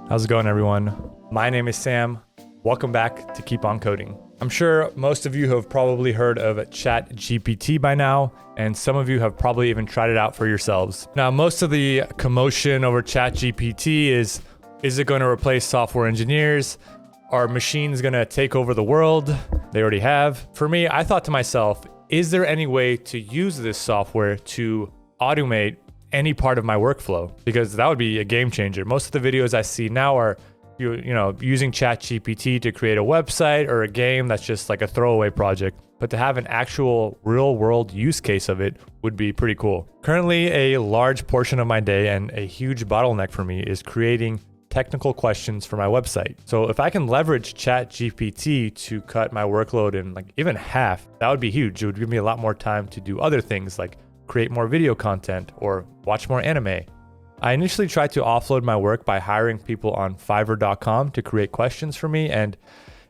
How's it going, everyone? My name is Sam. Welcome back to Keep On Coding. I'm sure most of you have probably heard of ChatGPT by now, and some of you have probably even tried it out for yourselves. Now, most of the commotion over ChatGPT is it going to replace software engineers? Are machines going to take over the world? They already have. For me, I thought to myself, is there any way to use this software to automate any part of my workflow? Because that would be a game changer. Most of the videos I see now are using ChatGPT to create a website or a game that's just like a throwaway project. But to have an actual real world use case of it would be pretty cool. Currently, a large portion of my day and a huge bottleneck for me is creating technical questions for my website. So if I can leverage ChatGPT to cut my workload in like even half, that would be huge. It would give me a lot more time to do other things like create more video content or watch more anime. I initially tried to offload my work by hiring people on Fiverr.com to create questions for me, and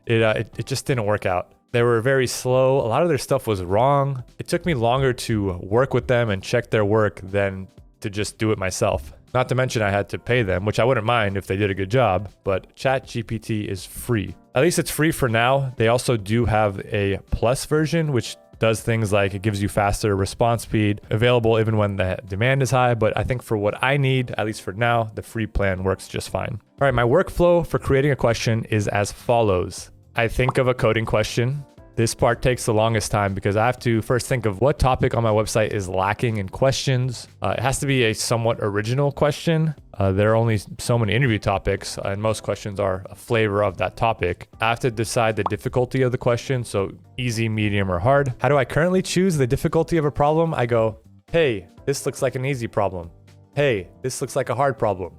it just didn't work out. They were very slow. A lot of their stuff was wrong. It took me longer to work with them and check their work than to just do it myself. Not to mention I had to pay them, which I wouldn't mind if they did a good job, but ChatGPT is free. At least it's free for now. They also do have a plus version, which does things like it gives you faster response speed, available even when the demand is high. But I think for what I need, at least for now, the free plan works just fine. All right, my workflow for creating a question is as follows. I think of a coding question. This part takes the longest time because I have to first think of what topic on my website is lacking in questions. It has to be a somewhat original question. There are only so many interview topics, and most questions are a flavor of that topic. I have to decide the difficulty of the question, so easy, medium, or hard. How do I currently choose the difficulty of a problem? I go, hey, this looks like an easy problem. Hey, this looks like a hard problem.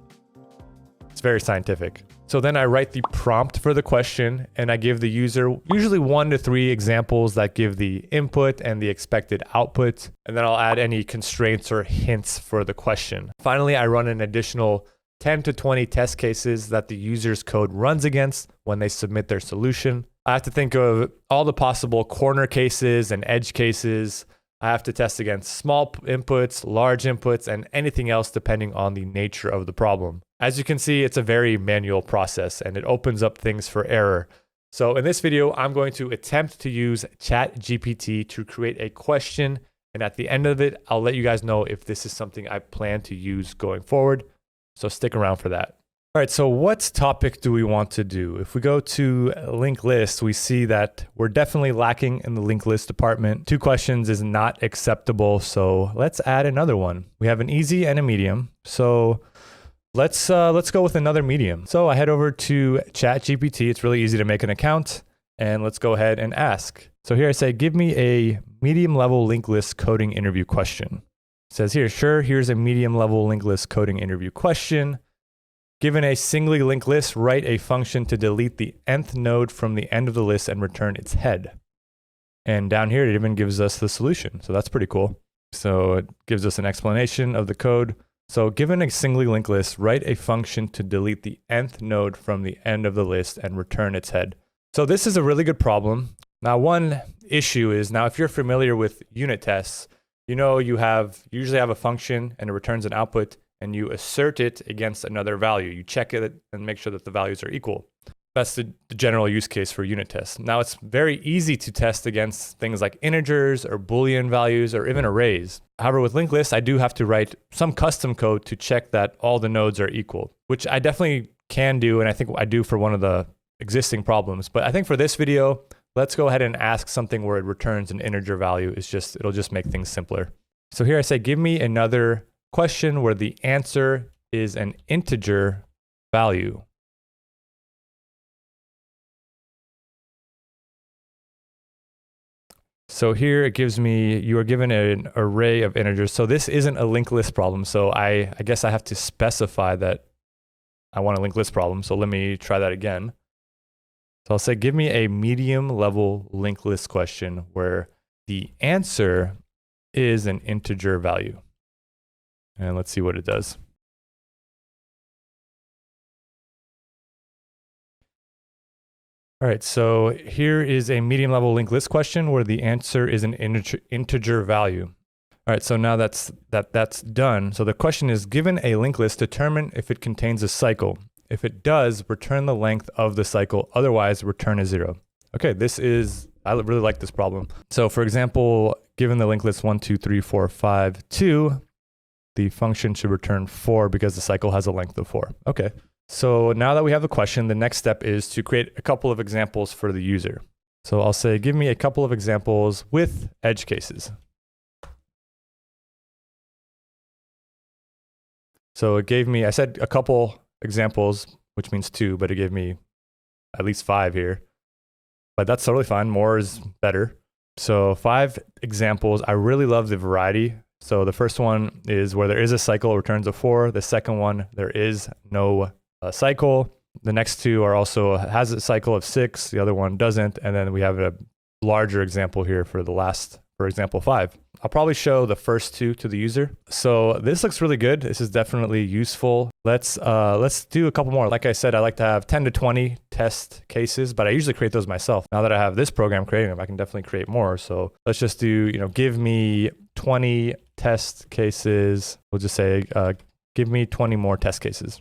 It's very scientific. So then I write the prompt for the question and I give the user usually 1 to 3 examples that give the input and the expected output. And then I'll add any constraints or hints for the question. Finally, I run an additional 10 to 20 test cases that the user's code runs against when they submit their solution. I have to think of all the possible corner cases and edge cases. I have to test against small inputs, large inputs, and anything else depending on the nature of the problem. As you can see, it's a very manual process and it opens up things for error. So in this video, I'm going to attempt to use ChatGPT to create a question. And at the end of it, I'll let you guys know if this is something I plan to use going forward. So stick around for that. All right, so what topic do we want to do? If we go to linked list, we see that we're definitely lacking in the linked list department. 2 questions is not acceptable, so let's add another one. We have an easy and a medium, so let's go with another medium. So I head over to ChatGPT. It's really easy to make an account, and let's go ahead and ask. So here I say, give me a medium level linked list coding interview question. It says here, sure, here's a medium level linked list coding interview question. Given a singly linked list, write a function to delete the nth node from the end of the list and return its head. And down here, it even gives us the solution. So that's pretty cool. So it gives us an explanation of the code. So given a singly linked list, write a function to delete the nth node from the end of the list and return its head. So this is a really good problem. Now, one issue is now if you're familiar with unit tests, you usually have a function and it returns an output, and you assert it against another value. You check it and make sure that the values are equal. That's the general use case for unit tests. Now, it's very easy to test against things like integers or Boolean values or even arrays. However, with linked lists, I do have to write some custom code to check that all the nodes are equal, which I definitely can do, and I think I do for one of the existing problems. But I think for this video, let's go ahead and ask something where it returns an integer value. It'll just make things simpler. So here I say, give me another question where the answer is an integer value. So here it gives me, you are given an array of integers. So this isn't a linked list problem. So I guess I have to specify that I want a linked list problem. So let me try that again. So I'll say, give me a medium level linked list question where the answer is an integer value. And let's see what it does. All right, so here is a medium level linked list question where the answer is an integer value. All right, so now that's done. So the question is, given a linked list, determine if it contains a cycle. If it does, return the length of the cycle. Otherwise, return a 0. Okay, I really like this problem. So for example, given the linked list 1, 2, 3, 4, 5, 2, the function should return 4 because the cycle has a length of 4. Okay. So now that we have the question, the next step is to create a couple of examples for the user. So I'll say, give me a couple of examples with edge cases. So it gave me, I said a couple examples, which means 2, but it gave me at least 5 here. But that's totally fine. More is better. So 5 examples. I really love the variety. So the first one is where there is a cycle, returns a 4. The second one, there is no cycle. The next 2 are also has a cycle of 6. The other one doesn't. And then we have a larger example here for the last, for example, 5. I'll probably show the first 2 to the user. So this looks really good. This is definitely useful. Let's do a couple more. Like I said, I like to have 10 to 20 test cases, but I usually create those myself. Now that I have this program creating them, I can definitely create more. So let's just do, give me 20 test cases. We'll just say, give me 20 more test cases.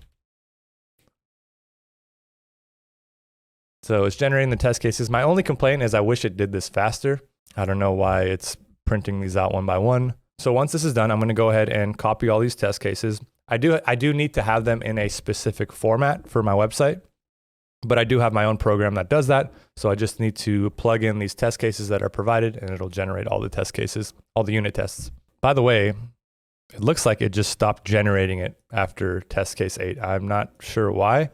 So it's generating the test cases. My only complaint is I wish it did this faster. I don't know why it's printing these out one by one. So once this is done, I'm going to go ahead and copy all these test cases. I do need to have them in a specific format for my website, but I do have my own program that does that. So I just need to plug in these test cases that are provided and it'll generate all the test cases, all the unit tests. By the way, it looks like it just stopped generating it after test case 8. I'm not sure why.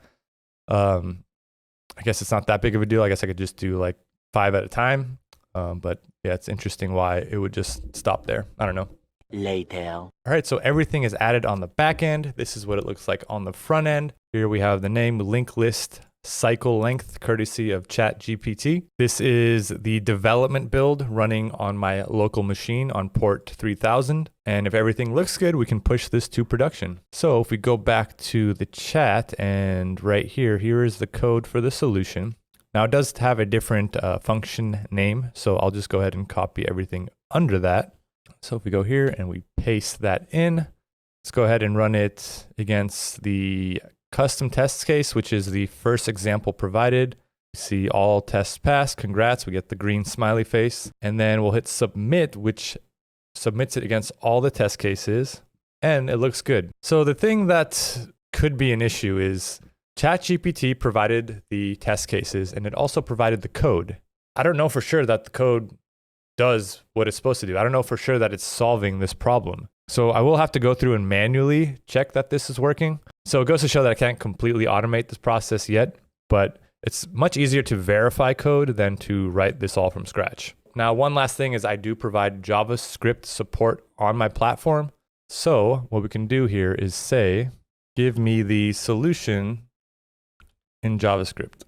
I guess it's not that big of a deal. I guess I could just do like 5 at a time. But yeah, it's interesting why it would just stop there. I don't know. Later. All right, so everything is added on the back end. This is what it looks like on the front end. Here we have the name, link list, cycle length, courtesy of ChatGPT. This is the development build running on my local machine on port 3000. And if everything looks good, we can push this to production. So if we go back to the chat and right here, here is the code for the solution. Now it does have a different function name. So I'll just go ahead and copy everything under that. So if we go here and we paste that in, let's go ahead and run it against the custom test case, which is the first example provided. You see all tests passed. Congrats. We get the green smiley face. And then we'll hit submit, which submits it against all the test cases. And it looks good. So the thing that could be an issue is ChatGPT provided the test cases and it also provided the code. I don't know for sure that the code does what it's supposed to do. I don't know for sure that it's solving this problem. So I will have to go through and manually check that this is working. So it goes to show that I can't completely automate this process yet, but it's much easier to verify code than to write this all from scratch. Now, one last thing is I do provide JavaScript support on my platform. So what we can do here is say, give me the solution in JavaScript.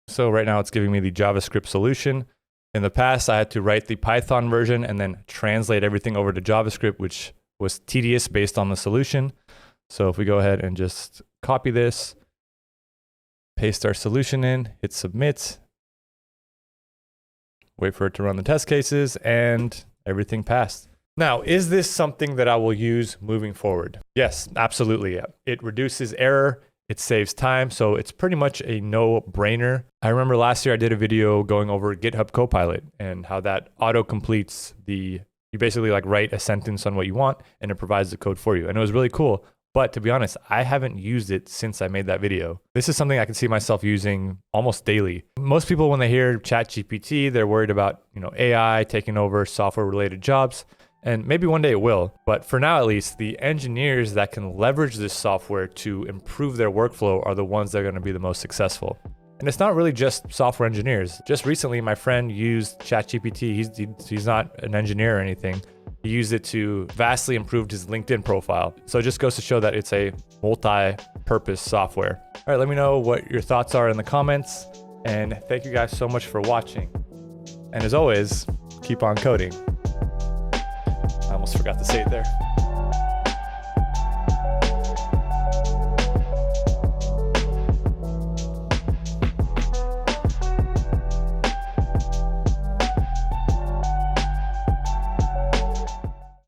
So right now it's giving me the JavaScript solution. In the past, I had to write the Python version and then translate everything over to JavaScript, which was tedious based on the solution. So if we go ahead and just copy this, paste our solution in, hit submit, wait for it to run the test cases, and everything passed. Now, is this something that I will use moving forward? Yes, absolutely. It reduces error. It saves time, so it's pretty much a no-brainer. I remember last year I did a video going over GitHub Copilot and how that auto-completes you basically like write a sentence on what you want and it provides the code for you. And it was really cool. But to be honest, I haven't used it since I made that video. This is something I can see myself using almost daily. Most people, when they hear ChatGPT, they're worried about, AI taking over software-related jobs. And maybe one day it will, but for now at least, the engineers that can leverage this software to improve their workflow are the ones that are going to be the most successful. And it's not really just software engineers. Just recently, my friend used ChatGPT. He's not an engineer or anything. He used it to vastly improve his LinkedIn profile. So it just goes to show that it's a multi-purpose software. All right, let me know what your thoughts are in the comments. And thank you guys so much for watching. And as always, keep on coding. I almost forgot to say it there.